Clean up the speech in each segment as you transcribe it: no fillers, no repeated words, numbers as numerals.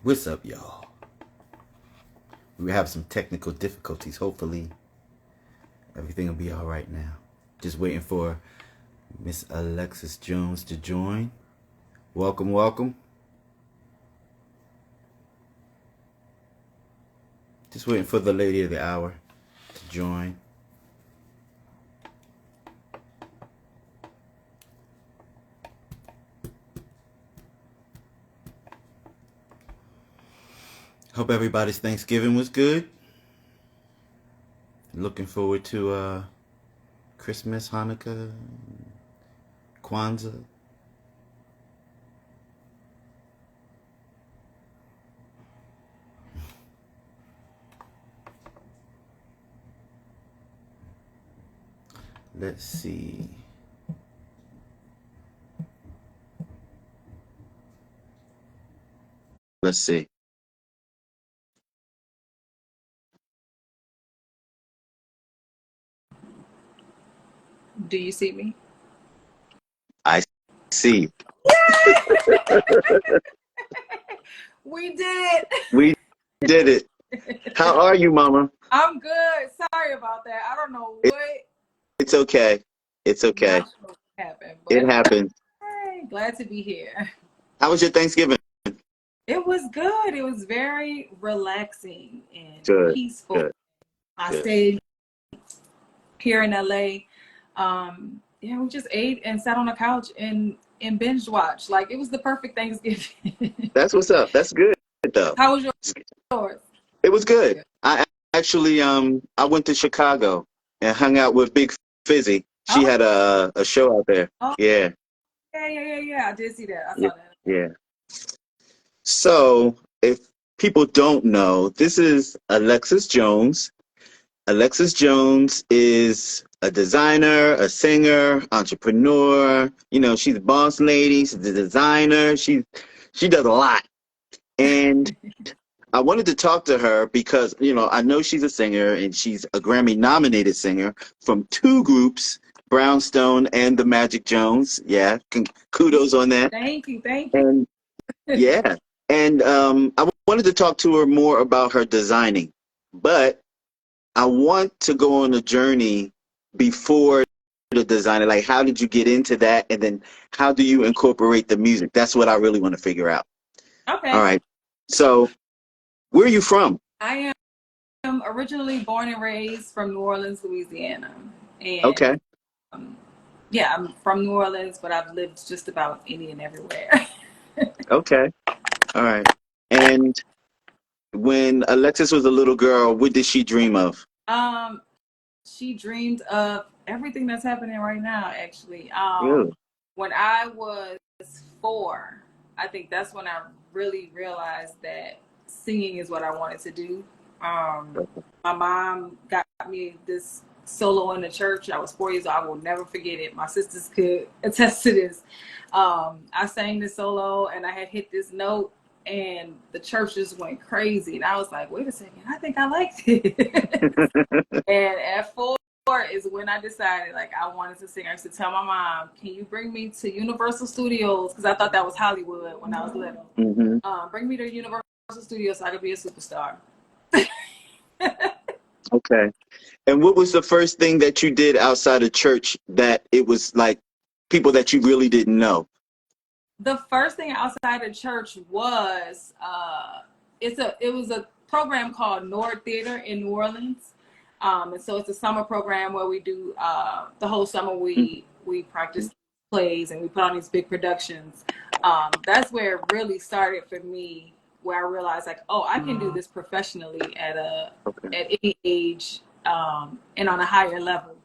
What's up, y'all? We have some technical difficulties. Hopefully, everything will be all right now. Just waiting for Miss Alexis Jones to join. Welcome, welcome. Just waiting for the lady of the hour to join. Hope everybody's Thanksgiving was good. Looking forward to Christmas, Hanukkah, Kwanzaa. Let's see. Let's see. Do you see me? I see. We did. We did it. How are you, Mama? I'm good. Sorry about that. I don't know It, what. it's okay. It's okay. Not sure what happened, It but happened. hey, glad to be here. How was your Thanksgiving? It was good. It was very relaxing and Good, peaceful. good, I good. stayed here in LA. Yeah, we just ate and sat on the couch and binge watched. Like it was the perfect Thanksgiving. That's what's up. That's good, though. How was yours? It was good. Good. I actually I went to Chicago and hung out with Big Fizzy. She Oh, had a show out there. oh, Yeah, yeah. I did see that. I yeah, saw that. yeah. So if people don't know, this is Alexis Jones. Alexis Jones is a designer, a singer, entrepreneur. You know, she's a boss lady. She's a designer. She does a lot. And I wanted to talk to her because, you know, I know she's a singer and she's a Grammy nominated singer from two groups, Brownstone and the Magic Jones. Yeah, kudos on that. Thank you. Thank you. And yeah, and I wanted to talk to her more about her designing, but I want to go on a journey before the designer. Like, how did you get into that? And then how do you incorporate the music? That's what I really want to figure out. All Okay. right. So, where are you from? I am originally born and raised from New Orleans, Louisiana. And Okay. yeah, I'm from New Orleans, but I've lived just about any and everywhere. Okay. All right. And when Alexis was a little girl, what did she dream of? um, she dreamed of everything that's happening right now, actually. Really? When I was 4, I think that's when I really realized that singing is what I wanted to do. My mom got me this solo in the church. I was 4 years old. I will never forget it. My sisters could attest to this. I sang this solo and I had hit this note and the church just went crazy. And I was like, wait a second, I think I liked it. And at 4 is when I decided like I wanted to sing. I used to tell my mom, "Can you bring me to Universal Studios?" Because I thought that was Hollywood when I was little. Hmm. Bring me to Universal Studios so I could be a superstar. Okay. And what was the first thing that you did outside of church that it was like people that you really didn't know? The first thing outside of church was it was a program called Nord Theater in New Orleans. And so it's a summer program where we do the whole summer we practice plays and we put on these big productions. That's where it really started for me, where I realized like, oh, I can do this professionally Okay. at any age, and on a higher level.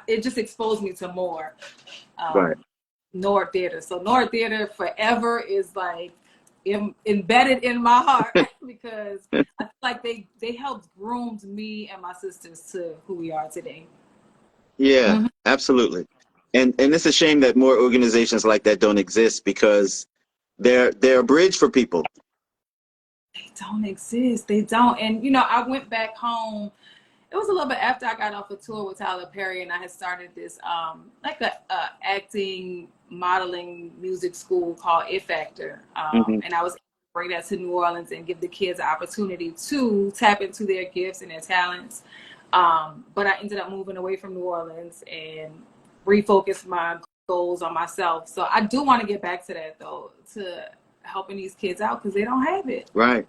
It just exposed me to more. Right. Um, Nord Theater. So Nord Theater forever is like embedded in my heart because I feel like they helped groomed me and my sisters to who we are today. Yeah, Mhm. absolutely. And it's a shame that more organizations like that don't exist because they're a bridge for people. They don't exist. They don't. And you know, I went back home. It was a little bit after I got off a tour with Tyler Perry, and I had started this like a acting, modeling, music school called It Factor, Hmm. and I was bring that to New Orleans and give the kids an opportunity to tap into their gifts and their talents. But I ended up moving away from New Orleans and refocused my goals on myself. So I do want to get back to that, though, to helping these kids out because they don't have it. Right,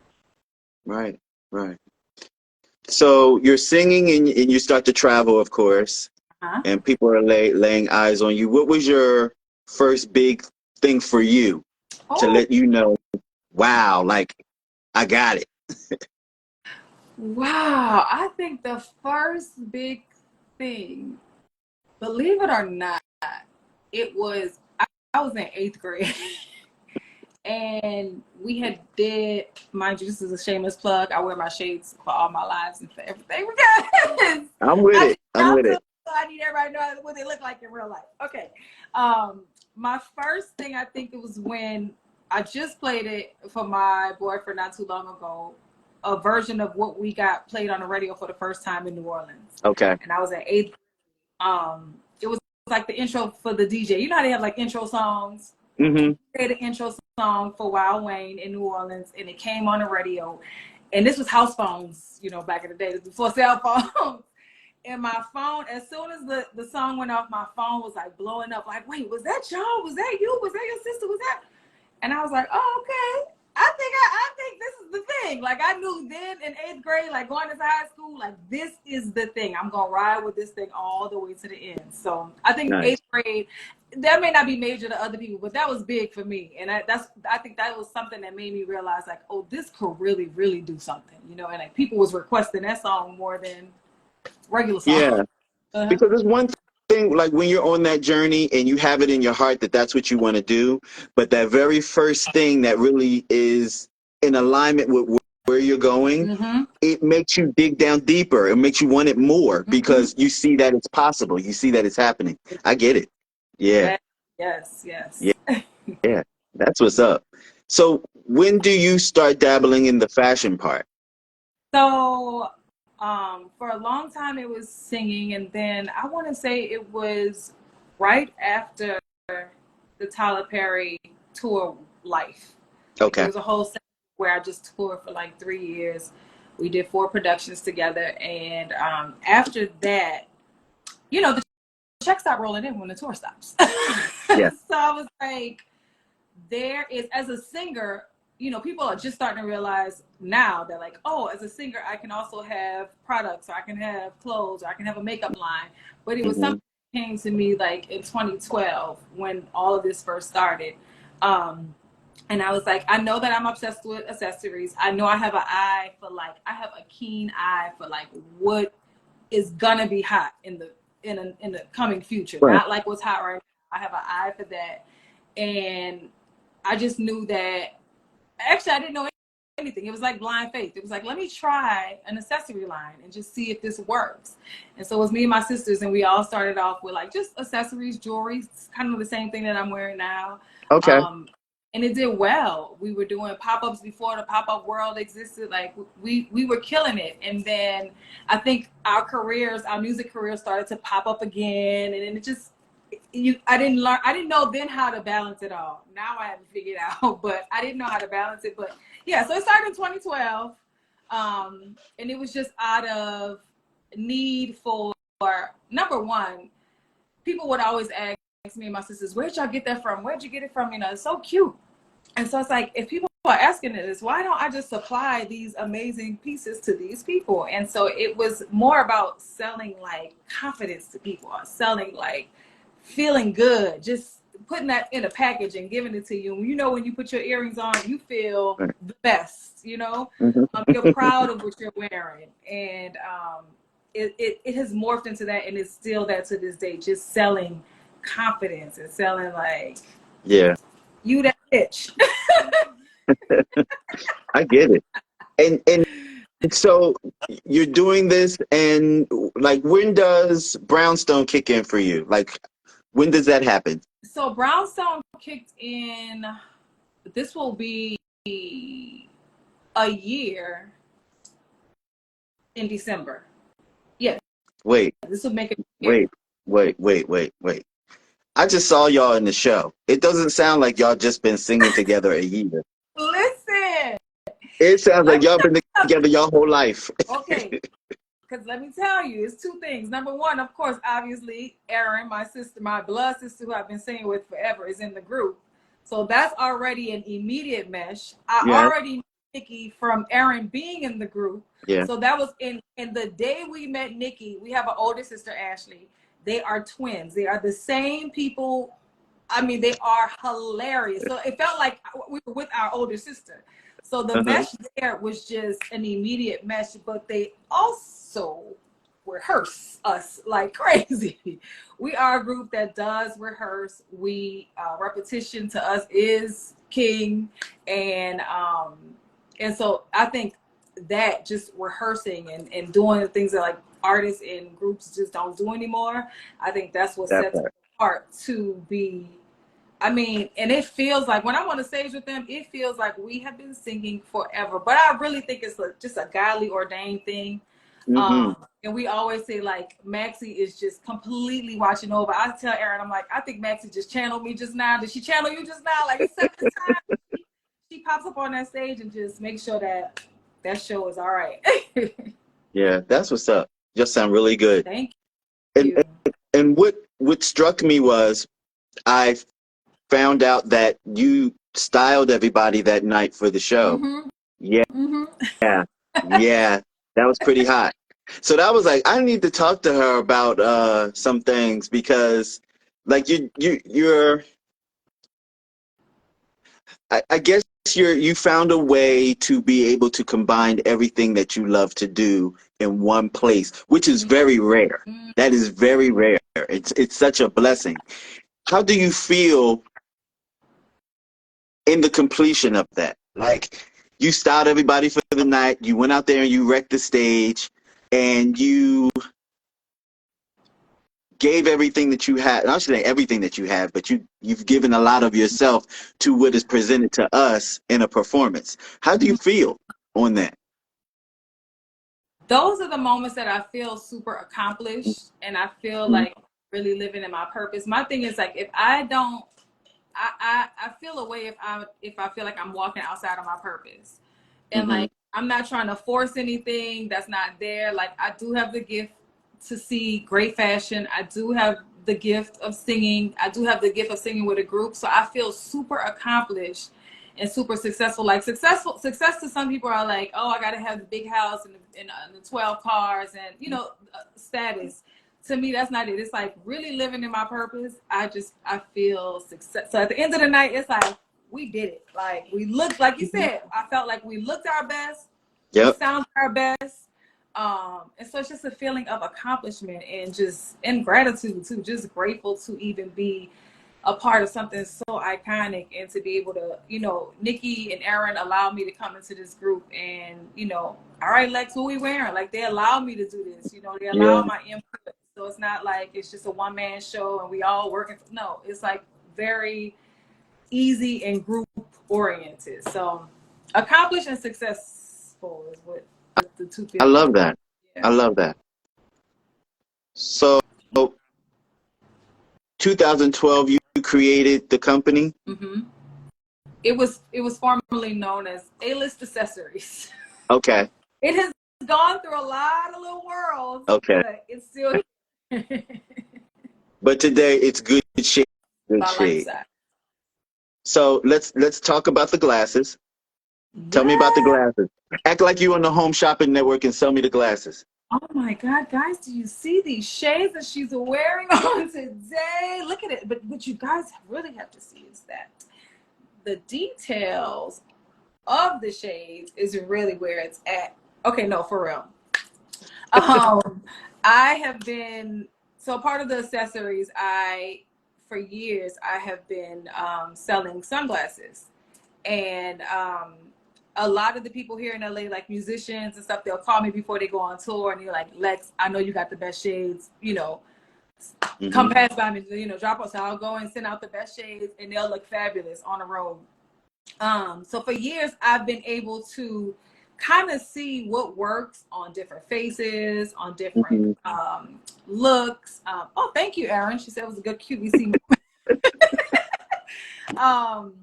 right, right. So you're singing and you start to travel, of course, and people are laying eyes on you. What was your first big thing for you to let you know, wow, like I got it? Wow. I think the first big thing, believe it or not, it was, I was in 8th grade. And we had did, mind you, this is a shameless plug. I wear my shades for all my lives and for everything because I'm with it. I'm with it. So I need everybody to know what they look like in real life. Okay. My first thing, I think it was when I just played it for my boyfriend not too long ago, a version of what we got played on the radio for the first time in New Orleans. Okay. And I was at 8th. It was like the intro for the DJ. You know how they have like intro songs? Mm-hmm. They had an intro song for Wild Wayne in New Orleans, and it came on the radio. And this was house phones, you know, back in the day, before cell phones. And my phone, as soon as the song went off, my phone was like blowing up. Like, wait, was that y'all? Was that you? Was that your sister? Was that? And I was like, oh, okay. I think this is the thing. Like, I knew then in 8th grade, like going into high school, like this is the thing. I'm gonna ride with this thing all the way to the end. So I think Nice. 8th grade, that may not be major to other people, but that was big for me. And I think that was something that made me realize, like, oh, this could really, really do something, you know. And like people was requesting that song more than regular songs. Yeah, because there's one thing, like when you're on that journey and you have it in your heart that that's what you want to do, but that very first thing that really is in alignment with where you're going, it makes you dig down deeper. It makes you want it more because you see that it's possible. You see that it's happening. I get it. Yeah. Yes. Yeah. That's what's up. So when do you start dabbling in the fashion part? So for a long time it was singing, and then I want to say it was right after the Tyler Perry tour life. Okay. It was a whole set where I just toured for like 3 years. We did 4 productions together, and after that, you know, the check stopped rolling in when the tour stops. Yeah. So I was like, there is, as a singer, you know, people are just starting to realize now that, like, oh, as a singer, I can also have products, or I can have clothes, or I can have a makeup line. But it was something that came to me like in 2012 when all of this first started. And I was like, I know that I'm obsessed with accessories. I know I have an eye for, like, I have a keen eye for like what is gonna be hot in the coming future. Right. Not like what's hot right now. I have an eye for that. And I just knew that, actually I didn't know anything. It was like blind faith. It was like, let me try an accessory line and just see if this works. And so it was me and my sisters, and we all started off with like just accessories, jewelry, kind of the same thing that I'm wearing now. Okay. And it did well. We were doing pop-ups before the pop-up world existed. Like we were killing it. And then I think our music careers started to pop up again. And then it just, I didn't know then how to balance it all. Now I haven't figured out, but I didn't know how to balance it. But yeah, so it started in 2012. And it was just out of need for, number one, people would always ask me and my sisters, where'd y'all get that from? Where'd you get it from? You know, it's so cute. And so it's like, if people are asking this, why don't I just supply these amazing pieces to these people? And so it was more about selling like confidence to people, or selling like feeling good, just putting that in a package and giving it to you. And you know, when you put your earrings on, you feel the best, you know. You're proud of what you're wearing. And it has morphed into that, and it's still that to this day, just selling confidence and selling like, yeah, you that bitch. I get it. And so you're doing this, and like, when does Brownstone kick in for you? Like, when does that happen? So Brownstone kicked in, this will be a year in December. Yeah. Wait. This will make it. Wait. I just saw y'all in the show. It doesn't sound like y'all just been singing together a year. Listen, It sounds Let like me y'all tell been you together your whole life. okay, because let me tell you, it's two things. Number one, of course, obviously, Erin, my sister, my blood sister, who I've been singing with forever, is in the group. So that's already an immediate mesh. I Yeah, already knew Nikki from Erin being in the group. yeah. So that was in the day we met Nikki. We have an older sister, Ashley. They are twins. They are the same people. I mean, they are hilarious. So it felt like we were with our older sister. So the Uh-huh. mesh there was just an immediate mesh, but they also rehearse us like crazy. We are a group that does rehearse. We repetition to us is king, and so I think that just rehearsing and doing the things that like artists and groups just don't do anymore. I think that's what That sets us part. apart to be. I mean, and it feels like when I'm on the stage with them, it feels like we have been singing forever. But I really think it's just a godly ordained thing. Mm-hmm. And we always say like Maxie is just completely watching over. I tell Erin, I'm like, I think Maxie just channeled me just now. Did she channel you just now? Like 7 times she pops up on that stage and just makes sure that that show is all right. Yeah, that's what's up. Just sound really good. Thank And you. and what struck me was I found out that you styled everybody that night for the show. Mm-hmm. Yeah, Mm-hmm. yeah, that was pretty hot. So that was like I need to talk to her about some things because like you're I guess you found a way to be able to combine everything that you love to do in one place, which is very rare. That is very rare. It's such a blessing. How do you feel in the completion of that? Like you styled everybody for the night, you went out there and you wrecked the stage, and you gave everything that you had. I shouldn't say everything that you have, but you've given a lot of yourself to what is presented to us in a performance. How do you feel on that? Those are the moments that I feel super accomplished and I feel Mm-hmm. like really living in my purpose. My thing is like if I don't I feel a way if I feel like I'm walking outside of my purpose. And Mm-hmm. like I'm not trying to force anything that's not there. Like I do have the gift to see great fashion. I do have the gift of singing. I do have the gift of singing with a group. So I feel super accomplished and super successful. Like success to some people are like, oh, I gotta have the big house and the 12 cars and status. To me, that's not it. It's like really living in my purpose. I feel success. So at the end of the night, it's like we did it. Like we looked, like you Mm-hmm. said, I felt like we looked our best. We Yep. sounded our best. And so it's just a feeling of accomplishment and just in gratitude too. Just grateful to even be a part of something so iconic and to be able to, Nikki and Erin allowed me to come into this group and, all right, Lex, what we wearing? Like they allowed me to do this, they Yeah. allow my input. So it's not like it's just a one-man show and we all working. No, it's like very easy and group oriented. So accomplished and successful is what the two I feelings. love that. I Yeah. love that. So 2012, you created the company. Mm-hmm. It was formerly known as A-List Accessories. Okay. It has gone through a lot of little worlds, Okay. but it's still But today it's good shade. Good my shade. lifestyle. So let's talk about the glasses. Tell me about the Yeah. glasses. Act like you on the Home Shopping Network and sell me the glasses. Oh my God, guys, do you see these shades that she's wearing on today? Look at it. But what you guys really have to see is that the details of the shades is really where it's at. Okay, no, for real. Um, I have been so part of the accessories. For years I have been selling sunglasses, and a lot of the people here in LA, like musicians and stuff, they'll call me before they go on tour, and you're like, Lex, I know you got the best shades. Come Mm-hmm. pass by me. Drop us. So I'll go and send out the best shades, and they'll look fabulous on the road. So for years, I've been able to kind of see what works on different faces, on different Mm-hmm. looks. Oh, thank you, Erin. She said it was a good QVC. um,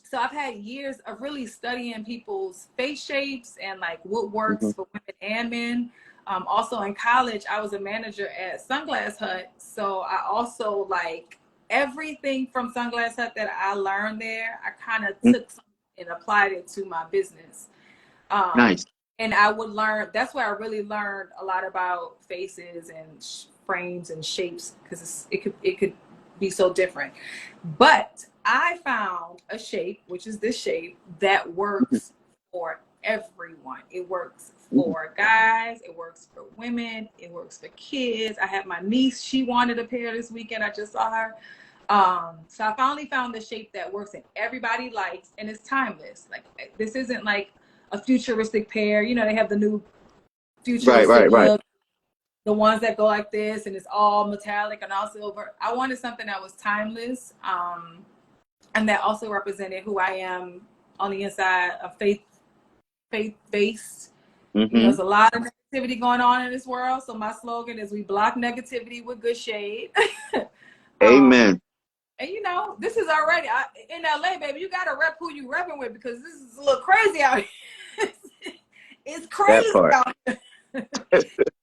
So I've had years of really studying people's face shapes and like what Hmm. works for women and men. Also in college, I was a manager at Sunglass Hut. So I also like everything from Sunglass Hut that I learned there, I kind of took and applied it to my business. Um, Nice. and I would learn, that's where I really learned a lot about faces and frames and shapes because it could be so different. But I found a shape, which is this shape, that Mhm. works for everyone. It works Mhm. for guys, it works for women, it works for kids. I had my niece, she wanted a pair this weekend. I just saw her. So I finally found the shape that works and everybody likes and it's timeless. Like this isn't like a futuristic pair. You know, they have the new Right, futuristic right, right. look, the ones that go like this and it's all metallic and all silver. I wanted something that was timeless, and that also represented who I am on the inside, a faith based. You know, Hmm. there's a lot of negativity going on in this world. So my slogan is we block negativity with good shade. um, Amen. and you know, this is already in LA, baby. You gotta rep who you repping with because this is a little crazy out here. It's That crazy part. out here.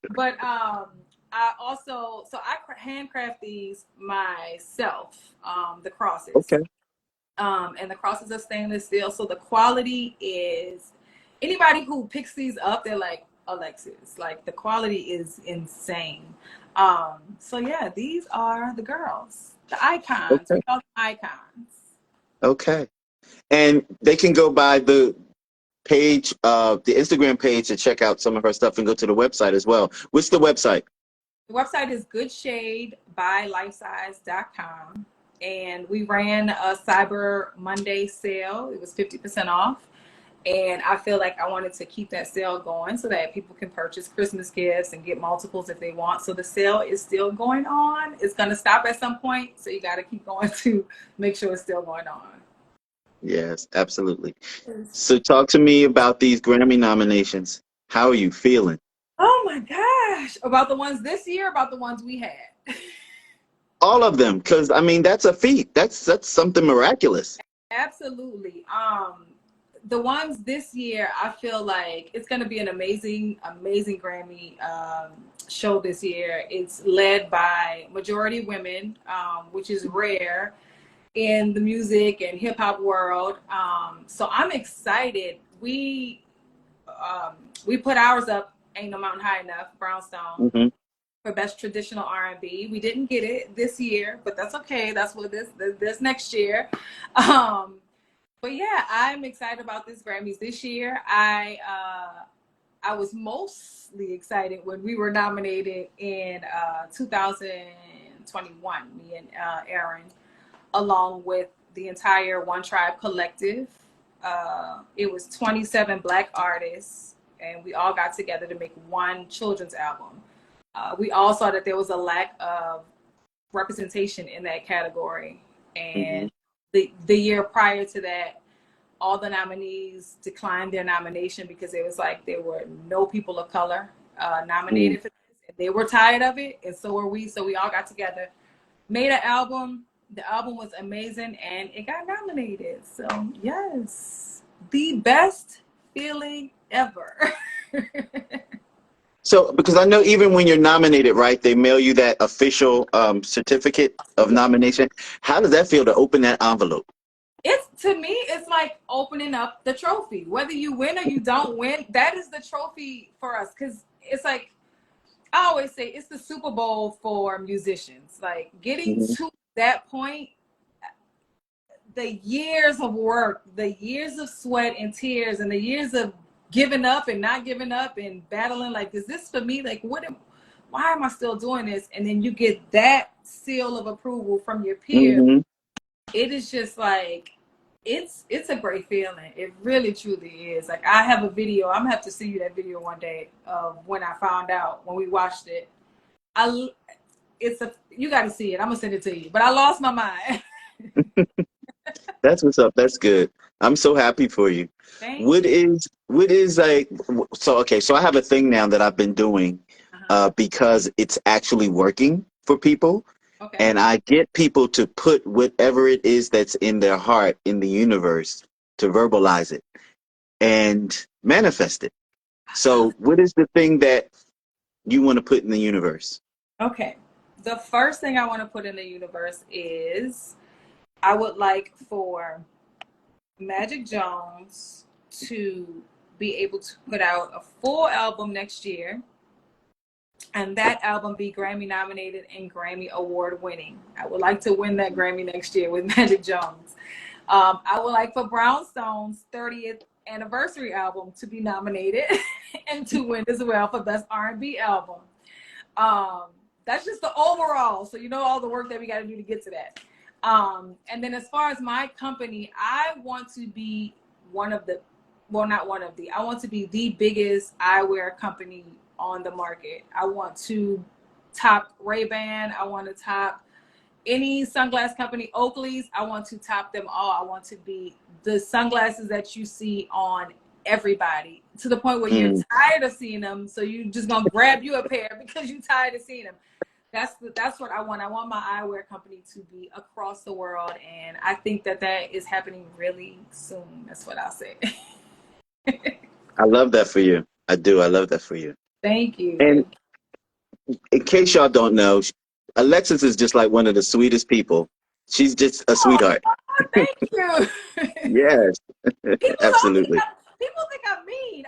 But I also I handcraft these myself. The crosses, Okay. and the crosses are stainless steel, so the quality is. Anybody who picks these up, they're like Alexis. Like the quality is insane. So yeah, these are the girls, the icons. We Okay. call them icons. Okay. And they can go by the page, the Instagram page to check out some of her stuff and go to the website as well. What's the website? The website is goodshadebylifesize.com. And we ran a Cyber Monday sale. It was 50% off. And I feel like I wanted to keep that sale going so that people can purchase Christmas gifts and get multiples if they want. So the sale is still going on. It's going to stop at some point. So you got to keep going to make sure it's still going on. Yes, absolutely. So talk to me about these Grammy nominations. How are you feeling? Oh my gosh. About the ones this year, about the ones we had. All of them, because I mean that's a feat. That's something miraculous. Absolutely. The ones this year, I feel like it's going to be an amazing, amazing Grammy show this year. It's led by majority women, which is rare in the music and hip hop world. So I'm excited. We put ours up. Ain't no mountain high enough. Brownstone Hmm. for best traditional R&B. We didn't get it this year, but that's okay. That's what this next year. Um, but yeah, I'm excited about this Grammys this year. I was mostly excited when we were nominated in 2021. Me and Aaron, along with the entire One Tribe Collective. It was 27 Black artists, and we all got together to make one children's album. We all saw that there was a lack of representation in that category, Hmm. and the year prior to that, all the nominees declined their nomination because it was like there were no people of color Hmm. nominated for this. And they were tired of it, and so were we. So we all got together, made an album. The album was amazing, and it got nominated. So yes, the best feeling ever. So, because I know even when you're nominated, right, they mail you that official certificate of Yeah. nomination. How does that feel to open that envelope? It's to me, it's like opening up the trophy. Whether you win or you don't win, that is the trophy for us. Because it's like I always say, it's the Super Bowl for musicians. Like getting Hmm. to that point, the years of work, the years of sweat and tears, and the years of giving up and not giving up and battling. Like, is this for me? Like, why am I still doing this? And then you get that seal of approval from your peer. Hmm. It is just like it's a great feeling. It really truly is. Like I have a video. I'm gonna have to see you that video one day of when I found out when we watched it. I it's a you got to see it. I'm gonna send it to you. But I lost my mind. That's what's up. That's good. I'm so happy for you. Thank What you. is like so okay, so I have a thing now that I've been doing Uh-huh. because it's actually working for people. Okay. And I get people to put whatever it is that's in their heart in the universe, to verbalize it and manifest it. I So love what is the thing that you want to put in the universe? Okay. The first thing I want to put in the universe is I would like for Magic Jones to be able to put out a full album next year, and that album be Grammy nominated and Grammy award winning. I would like to win that Grammy next year with Magic Jones. I would like for Brownstone's 30th anniversary album to be nominated and to win as well for Best R&B Album. Um, that's just the overall. So you know all the work that we got to do to get to that. And then as far as my company, I want to be one of the, well, not one of the, I want to be the biggest eyewear company on the market. I want to top Ray-Ban. I want to top any sunglass company, Oakley's. I want to top them all. I want to be the sunglasses that you see on everybody, to the point where you're Mm, tired of seeing them, so you just gonna grab you a pair because you're tired of seeing them. That's what I want. I want my eyewear company to be across the world, and I think that that is happening really soon. That's what I'll say. I love that for you. I do. I love that for you. Thank you. And Thank you. in case y'all don't know, Alexis is just like one of the sweetest people. She's just a Oh, sweetheart. thank you. Yes, People don't think absolutely. people think I'm mean.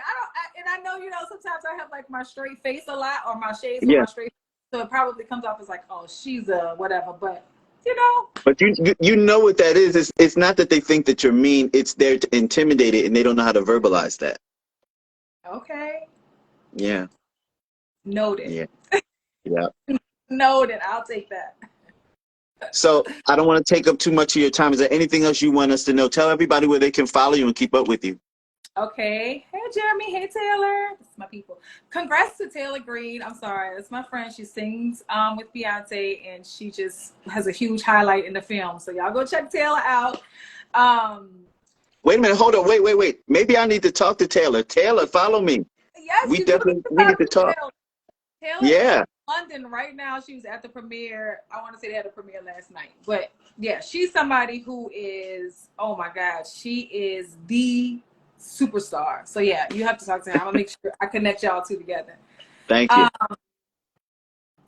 And I know, sometimes I have like my straight face a lot, or my shades with Yeah, my straight, so it probably comes off as like, oh, she's a whatever. But you know, but you know what that is. It's not that they think that you're mean. It's they're intimidated and they don't know how to verbalize that. okay, Yeah, noted, yeah, yeah. noted. I'll take that. So I don't want to take up too much of your time. Is there anything else you want us to know? Tell everybody where they can follow you and keep up with you. Okay. Hey, Jeremy. Hey, Taylor. It's my people. Congrats to Taylor Green. I'm sorry. It's my friend. She sings with Beyonce, and she just has a huge highlight in the film. So y'all go check Taylor out. Um, Wait a minute. Hold on. Wait. Maybe I need to talk to Taylor. Taylor, follow me. yes, We you do need definitely to we follow need to talk. Taylor. Taylor is Yeah. in London right now. She was at the premiere. I want to say they had a premiere last night. But yeah, she's somebody who is, oh my God, she is the superstar. So yeah, you have to talk to her. I'm going to make sure I connect y'all two together. Thank Um,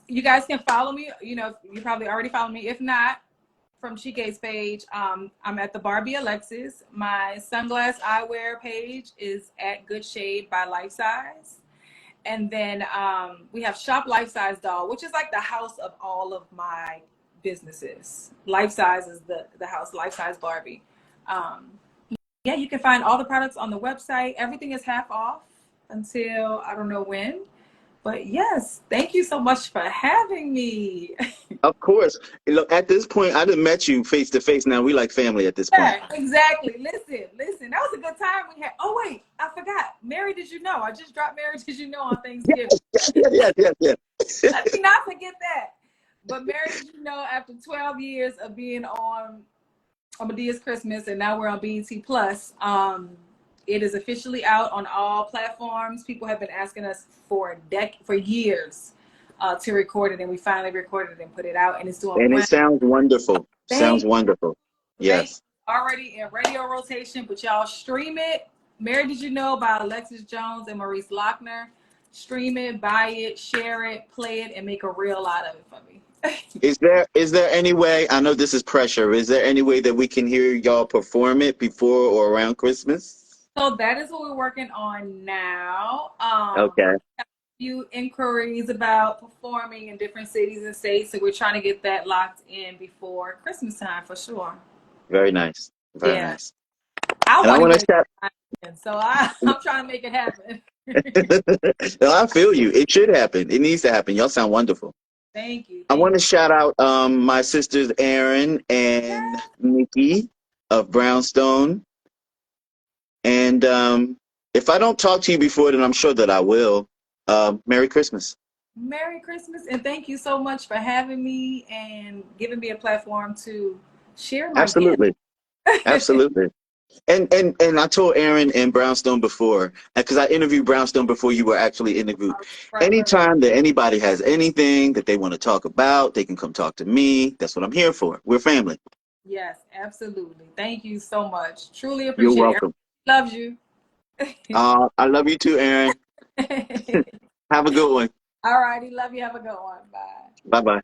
you. you guys can follow me. You probably already follow me. If not, from Chike's page, I'm at the Barbie Alexis. My sunglass eyewear page is at Good Shade by Life Size. And then we have Shop Life Size Doll, which is like the house of all of my businesses. Life Size is the house, Life Size Barbie. Um, yeah, you can find all the products on the website. Everything is half off until I don't know when. But yes, thank you so much for having me. Of course. Look, at this point, I done met you face to face. Now we like family at this point. Yeah, exactly. Listen. That was a good time we had. Oh wait, I forgot. Mary, did you know? I just dropped Mary, did you know on Thanksgiving. Yes. Let me not forget that. But Mary, did you know, after 12 years of being on Medea's Christmas, and now we're on BET Plus, it is officially out on all platforms. People have been asking us for years to record it, and we finally recorded it and put it out, and it's doing And it well. sounds wonderful. Sounds Thank wonderful. Thank Yes. already in radio rotation, but y'all stream it. Mary, did you know by Alexis Jones and Maurice Lochner? Stream it, buy it, share it, play it, and make a reel out of it for me. Is there any way, I know this is pressure, is there any way that we can hear y'all perform it before or around Christmas? So that is what we're working on now. Okay. Few inquiries about performing in different cities and states, so we're trying to get that locked in before Christmas time for sure. Very nice. Very Yeah, nice. I And I want to want get to shout. it in, so I'm trying to make it happen. No, I feel you. It should happen. It needs to happen. Y'all sound wonderful. Thank you. I Thank want you. to shout out my sisters Erin and Nikki of Brownstone. And if I don't talk to you before, then I'm sure that I will. Merry Christmas. Merry Christmas, and thank you so much for having me and giving me a platform to share my gift. Absolutely. Absolutely. And I told Aaron and Brownstone before, because I interviewed Brownstone before you were actually interviewed. Right. Anytime that anybody has anything that they want to talk about, they can come talk to me. That's what I'm here for. We're family. Yes, absolutely. Thank you so much. Truly You're appreciate it. welcome. Loves you. I love you too, Aaron. Have a good one. All righty. Love you. Have a good one. Bye. Bye bye.